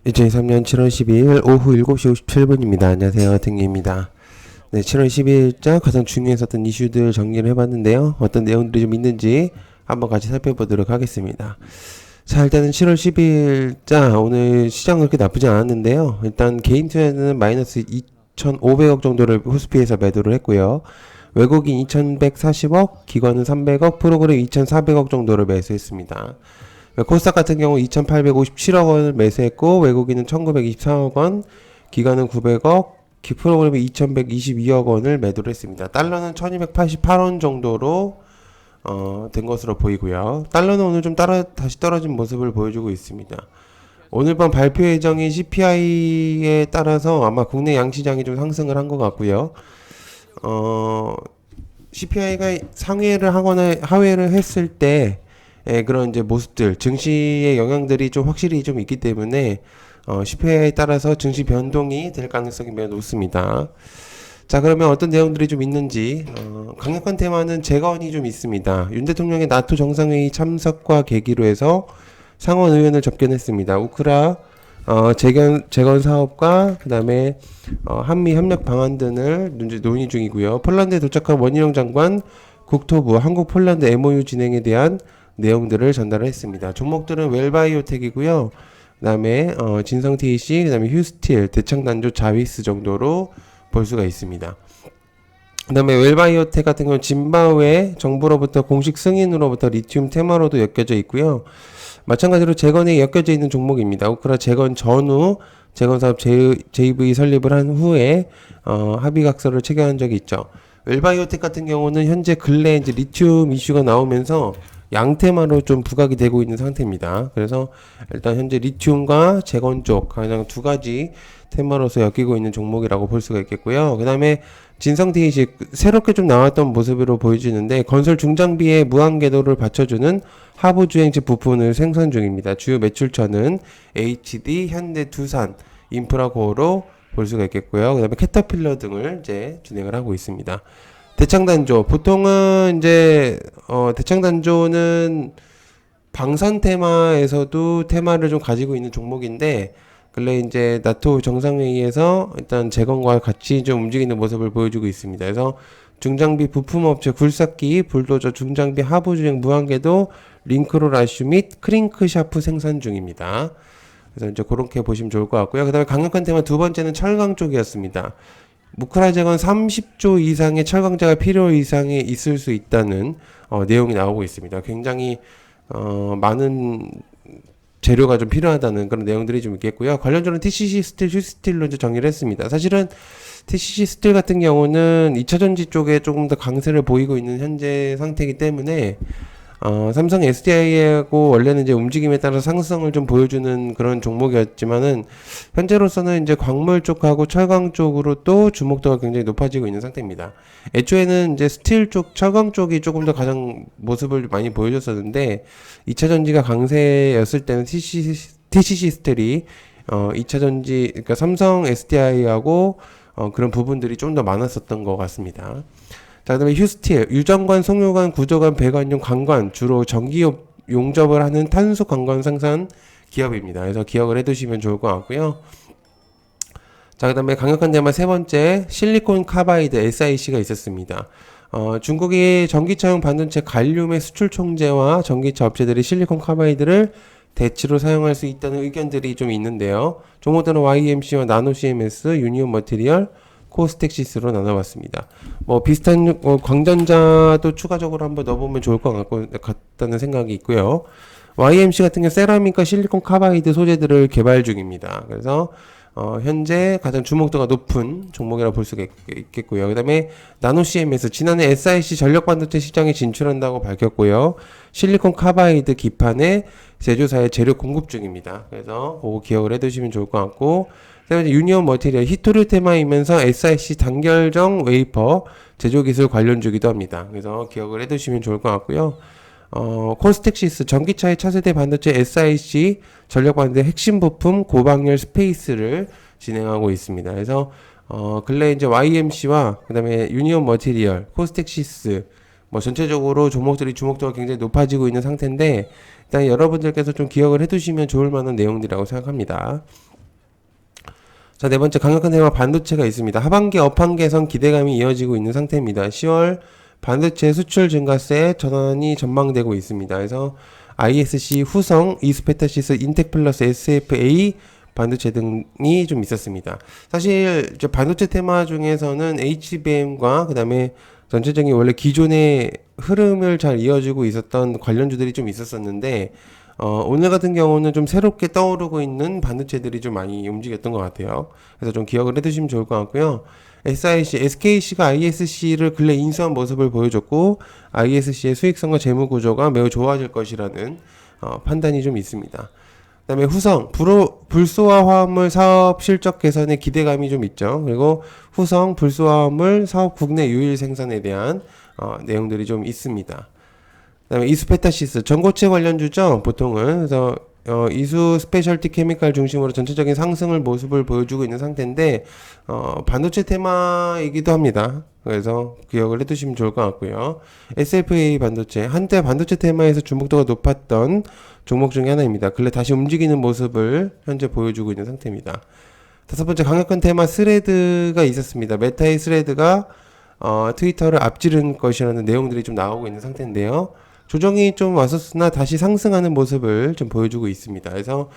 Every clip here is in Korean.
2023년 7월 12일 오후 7시 57분입니다. 안녕하세요. 등기입니다. 네, 7월 12일자 가장 중요했었던 이슈들 정리를 해봤는데요. 어떤 내용들이 좀 있는지 한번 같이 살펴보도록 하겠습니다. 자, 일단은 7월 12일자 오늘 시장 그렇게 나쁘지 않았는데요. 일단 개인 투자는 마이너스 2,500억 정도를 호스피에서 매도를 했고요. 외국인 2,140억, 기관은 300억, 프로그램 2,400억 정도를 매수했습니다. 코스닥 같은 경우 2,857억 원을 매수했고, 외국인은 1,924억 원, 기관은 900억, 프로그램이 2,122억 원을 매도를 했습니다. 달러는 1,288원 정도로 된 것으로 보이고요. 달러는 오늘 좀 다시 떨어진 모습을 보여주고 있습니다. 오늘 밤 발표 예정인 CPI에 따라서 아마 국내 양시장이 좀 상승을 한 것 같고요. CPI가 상회를 하거나 하회를 했을 때 그런 이제 모습들, 증시의 영향들이 좀 확실히 좀 있기 때문에 CPI에 따라서 증시 변동이 될 가능성이 매우 높습니다. 자, 그러면 어떤 내용들이 좀 있는지 강력한 테마는 재건이 좀 있습니다. 윤 대통령의 나토 정상회의 참석과 계기로 해서 상원 의원을 접견했습니다. 우크라 재건 사업과 그다음에 한미 협력 방안 등을 논의 중이고요. 폴란드에 도착한 원희룡 장관 국토부 한국 폴란드 MOU 진행에 대한 내용들을 전달을 했습니다. 종목들은 웰바이오텍이고요. 그다음에 진성 TEC, 그다음에 휴스틸, 대창단조, 자위스 정도로 볼 수가 있습니다. 그다음에 웰바이오텍 같은 경우는 짐바브웨 정부로부터 공식 승인으로부터 리튬 테마로도 엮여져 있고요. 마찬가지로 재건에 엮여져 있는 종목입니다. 우크라 재건 전후 재건사업 JV 설립을 한 후에 합의각서를 체결한 적이 있죠. 웰바이오텍 같은 경우는 현재 근래 이제 리튬 이슈가 나오면서 양테마로 좀 부각이 되고 있는 상태입니다. 그래서 일단 현재 리튬과 재건 쪽 가장 두 가지 테마로서 엮이고 있는 종목이라고 볼 수가 있겠고요. 그 다음에 진성 TEC 새롭게 좀 나왔던 모습으로 보여지는데 건설 중장비의 무한 궤도를 받쳐주는 하부 주행체 부품을 생산 중입니다. 주요 매출처는 HD, 현대, 두산, 인프라코어로 볼 수가 있겠고요. 그 다음에 캐터필러 등을 이제 진행을 하고 있습니다. 대창단조 보통은 이제 대창단조는 방산 테마에서도 테마를 좀 가지고 있는 종목인데 근래 이제 나토 정상회의에서 일단 재건과 같이 좀 움직이는 모습을 보여주고 있습니다. 그래서 중장비 부품업체 굴삭기, 불도저 중장비 하부주행 무한궤도 링크롤 아슈 및 크링크샤프 생산 중입니다. 그래서 이제 그렇게 보시면 좋을 것 같고요. 그 다음에 강력한 테마 두 번째는 철강 쪽이었습니다. 우크라 재건 30조 이상의 철강자가 필요 이상에 있을 수 있다는 내용이 나오고 있습니다. 굉장히 많은 재료가 좀 필요하다는 그런 내용들이 좀 있겠고요. 관련주는 TCC 스틸, 휴스틸로 이제 정리를 했습니다. 사실은 TCC 스틸 같은 경우는 2차전지 쪽에 조금 더 강세를 보이고 있는 현재 상태이기 때문에 삼성 SDI하고 원래는 이제 움직임에 따라 상승을 좀 보여주는 그런 종목이었지만은 현재로서는 이제 광물 쪽하고 철강 쪽으로 또 주목도가 굉장히 높아지고 있는 상태입니다. 애초에는 이제 스틸 쪽, 철강 쪽이 조금 더 가장 모습을 많이 보여줬었는데 2차 전지가 강세였을 때는 TCC 스틸이 2차 전지 그러니까 삼성 SDI하고 그런 부분들이 좀 더 많았었던 것 같습니다. 자, 그다음에 휴스틸, 유정관, 송유관, 구조관, 배관용, 관관 주로 전기 용접을 하는 탄소 관관 생산 기업입니다. 그래서 기억을 해두시면 좋을 것 같고요. 자, 그다음에 강력한 테마 세 번째 실리콘 카바이드 SIC가 있었습니다. 중국이 전기차용 반도체 갈륨의 수출 총재와 전기차 업체들이 실리콘 카바이드를 대치로 사용할 수 있다는 의견들이 좀 있는데요. 종목들은 YMC와 나노 CMS, 유니온 머티리얼, 코스텍시스로 나눠봤습니다. 뭐 비슷한 광전자도 추가적으로 한번 넣어보면 좋을 것 같다는 생각이 있고요. YMC 같은 경우 세라믹과 실리콘 카바이드 소재들을 개발 중입니다. 그래서 현재 가장 주목도가 높은 종목이라고 볼 수가 있겠고요. 그 다음에 나노 CMS 지난해 SIC 전력 반도체 시장에 진출한다고 밝혔고요. 실리콘 카바이드 기판의 제조사에 재료 공급 중입니다. 그래서 그거 기억을 해두시면 좋을 것 같고 그다음에 유니온 머티리얼 히토류 테마이면서 SIC 단결정 웨이퍼 제조기술 관련주기도 합니다. 그래서 기억을 해두시면 좋을 것 같고요. 콘스텍시스 전기차의 차세대 반도체 SIC 전력반도체 핵심 부품 고방열 스페이스를 진행하고 있습니다. 그래서 근래 이제 YMC와 그다음에 유니온 머티리얼, 코스텍시스 뭐 전체적으로 종목들이 주목도가 굉장히 높아지고 있는 상태인데 일단 여러분들께서 좀 기억을 해두시면 좋을 만한 내용들이라고 생각합니다. 자, 네 번째 강력한 테마 반도체가 있습니다. 하반기 업황 개선 기대감이 이어지고 있는 상태입니다. 10월 반도체 수출 증가세 전환이 전망되고 있습니다. 그래서 ISC, 후성, 이스페타시스, 인텍플러스, SFA 반도체 등이 좀 있었습니다. 사실 반도체 테마 중에서는 HBM과 그다음에 전체적인 원래 기존의 흐름을 잘 이어주고 있었던 관련주들이 좀 있었었는데 오늘 같은 경우는 좀 새롭게 떠오르고 있는 반도체들이 좀 많이 움직였던 것 같아요. 그래서 좀 기억을 해두시면 좋을 것 같고요. SIC, SKC가 ISC를 근래 인수한 모습을 보여줬고 ISC의 수익성과 재무 구조가 매우 좋아질 것이라는 판단이 좀 있습니다. 그다음에 후성, 불소화 화합물 사업 실적 개선에 기대감이 좀 있죠. 그리고 후성, 불소화 화합물 사업 국내 유일 생산에 대한 내용들이 좀 있습니다. 그다음에 이수페타시스, 전고체 관련주죠. 보통은 그래서 이수 스페셜티 케미칼 중심으로 전체적인 상승을 모습을 보여주고 있는 상태인데 반도체 테마이기도 합니다. 그래서 기억을 해두시면 좋을 것 같고요. SFA 반도체, 한때 반도체 테마에서 주목도가 높았던 종목 중에 하나입니다. 근래 다시 움직이는 모습을 현재 보여주고 있는 상태입니다. 다섯 번째 강력한 테마 스레드가 있었습니다. 메타의 스레드가 트위터를 앞지른 것이라는 내용들이 좀 나오고 있는 상태인데요. 조정이 좀 왔었으나 다시 상승하는 모습을 좀 보여주고 있습니다. 그래서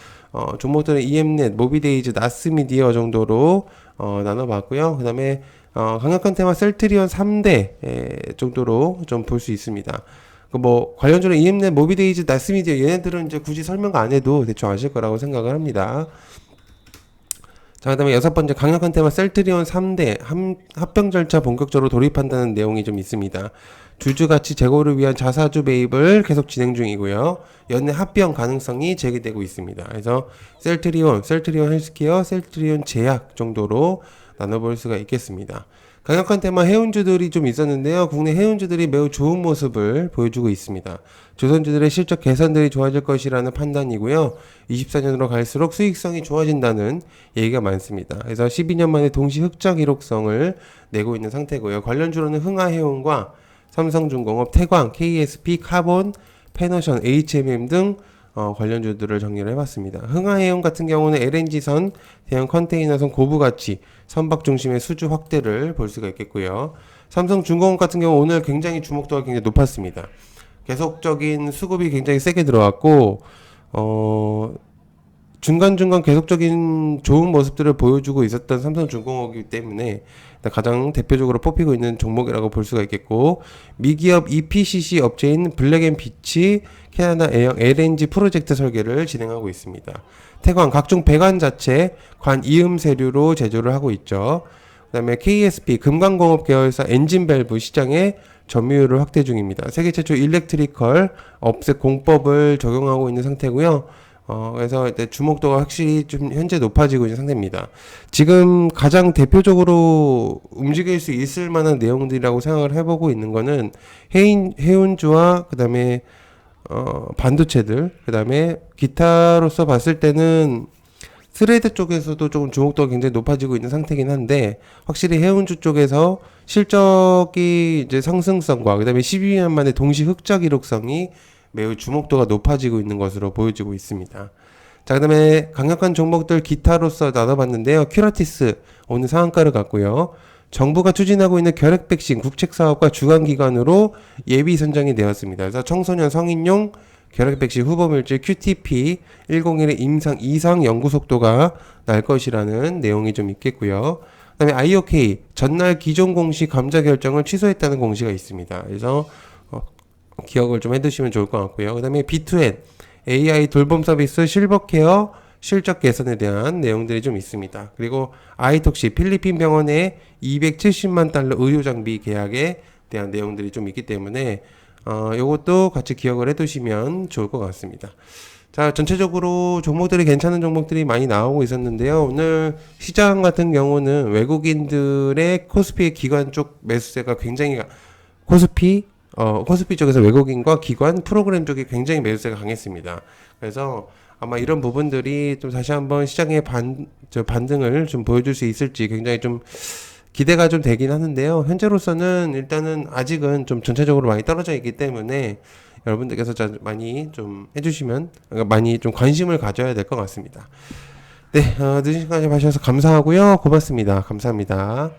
종목들은 EM넷, 모비데이즈, 나스미디어 정도로 나눠봤고요. 그 다음에 강력한 테마 셀트리온 3대 정도로 좀 볼 수 있습니다. 뭐 관련주로 EM넷, 모비데이즈, 나스미디어 얘네들은 이제 굳이 설명 안 해도 대충 아실 거라고 생각을 합니다. 자, 그 다음에 여섯 번째 강력한 테마 셀트리온 3대 합병 절차 본격적으로 돌입한다는 내용이 좀 있습니다. 주주 가치 제고를 위한 자사주 매입을 계속 진행 중이고요. 연내 합병 가능성이 제기되고 있습니다. 그래서 셀트리온 헬스케어, 셀트리온 제약 정도로 나눠볼 수가 있겠습니다. 강력한 테마 해운주들이 좀 있었는데요. 국내 해운주들이 매우 좋은 모습을 보여주고 있습니다. 조선주들의 실적 개선들이 좋아질 것이라는 판단이고요. 24년으로 갈수록 수익성이 좋아진다는 얘기가 많습니다. 그래서 12년 만에 동시 흑자 기록성을 내고 있는 상태고요. 관련주로는 흥하해운과 삼성중공업, 태광, KSP, 카본, 페너션, HMM 등 관련주들을 정리를 해봤습니다. 흥하해운 같은 경우는 LNG선, 대형 컨테이너선 고부가치, 선박 중심의 수주 확대를 볼 수가 있겠고요. 삼성중공업 같은 경우 오늘 굉장히 주목도가 굉장히 높았습니다. 계속적인 수급이 굉장히 세게 들어왔고 중간중간 계속적인 좋은 모습들을 보여주고 있었던 삼성중공업이기 때문에 가장 대표적으로 뽑히고 있는 종목이라고 볼 수가 있겠고, 미기업 EPCC 업체인 블랙앤비치 캐나다 A형 LNG 프로젝트 설계를 진행하고 있습니다. 태광 각종 배관 자체 관 이음 세류로 제조를 하고 있죠. 그 다음에 KSP 금강공업 계열사 엔진 밸브 시장에 점유율을 확대 중입니다. 세계 최초 일렉트리컬 업색 공법을 적용하고 있는 상태고요. 그래서 주목도가 확실히 좀 현재 높아지고 있는 상태입니다. 지금 가장 대표적으로 움직일 수 있을 만한 내용들이라고 생각을 해보고 있는 거는 해운주와 그 다음에 반도체들, 그 다음에 기타로서 봤을 때는 스레드 쪽에서도 조금 주목도가 굉장히 높아지고 있는 상태긴 한데, 확실히 해운주 쪽에서 실적이 이제 상승성과 그 다음에 12년 만에 동시 흑자 기록성이 매우 주목도가 높아지고 있는 것으로 보여지고 있습니다. 자, 그 다음에 강력한 종목들 기타로서 나눠봤는데요. 큐라티스 오늘 상한가를 갔고요. 정부가 추진하고 있는 결핵 백신 국책 사업과 주관기관으로 예비 선정이 되었습니다. 그래서 청소년 성인용 결핵 백신 후보 물질 QTP 101의 임상 이상 연구 속도가 날 것이라는 내용이 좀 있겠고요. 그다음에 IOK 전날 기존 공시 감자 결정을 취소했다는 공시가 있습니다. 그래서 기억을 좀 해두시면 좋을 것 같고요. 그 다음에 B2N AI 돌봄 서비스 실버케어 실적 개선에 대한 내용들이 좀 있습니다. 그리고 아이톡시 필리핀 병원의 270만 달러 의료장비 계약에 대한 내용들이 좀 있기 때문에 요것도 같이 기억을 해두시면 좋을 것 같습니다. 자, 전체적으로 종목들이 괜찮은 종목들이 많이 나오고 있었는데요. 오늘 시장 같은 경우는 외국인들의 코스피의 기관 쪽 매수세가 굉장히 코스피 쪽에서 외국인과 기관 프로그램 쪽이 굉장히 매수세가 강했습니다. 그래서 아마 이런 부분들이 좀 다시 한번 시장의 반등을 좀 보여줄 수 있을지 굉장히 좀 기대가 좀 되긴 하는데요. 현재로서는 일단은 아직은 좀 전체적으로 많이 떨어져 있기 때문에 여러분들께서 많이 좀 해주시면, 그러니까 많이 좀 관심을 가져야 될 것 같습니다. 네, 늦은 시간에 봐주셔서 감사하고요. 고맙습니다. 감사합니다.